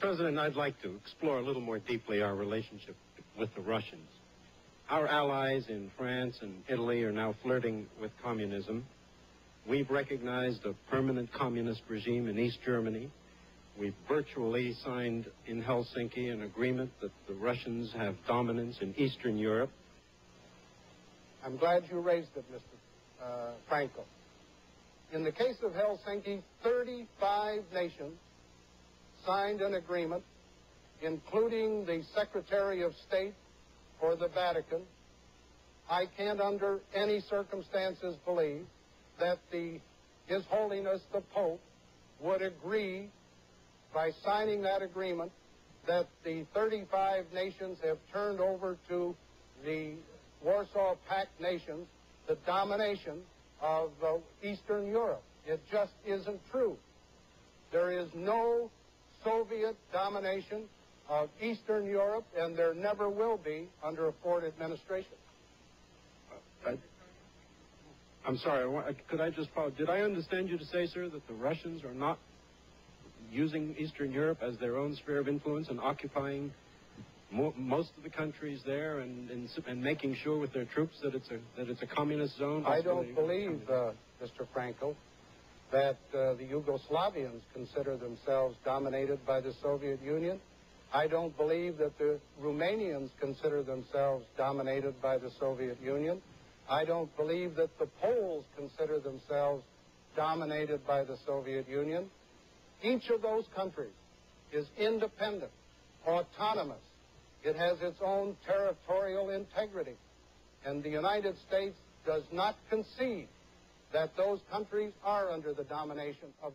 President, I'd like to explore a little more deeply our relationship with the Russians. Our allies in France and Italy are now flirting with communism. We've recognized a permanent communist regime in East Germany. We've virtually signed in Helsinki an agreement that the Russians have dominance in Eastern Europe. I'm glad you raised it, Mr. Frankel. In the case of Helsinki, 35 nations signed an agreement, including the Secretary of State for the Vatican. I can't under any circumstances believe that His Holiness the Pope would agree by signing that agreement that the 35 nations have turned over to the Warsaw Pact nations the domination of Eastern Europe. It just isn't true. There is no Soviet domination of Eastern Europe, and there never will be under a Ford administration. I'm sorry, could I just follow? Did I understand you to say, sir, that the Russians are not using Eastern Europe as their own sphere of influence and occupying most of the countries there and making sure with their troops that it's a communist zone? I don't believe, Mr. Frankel, that the Yugoslavians consider themselves dominated by the Soviet Union. I don't believe that the Romanians consider themselves dominated by the Soviet Union. I don't believe that the Poles consider themselves dominated by the Soviet Union. Each of those countries is independent, autonomous. It has its own territorial integrity. And the United States does not concede that those countries are under the domination of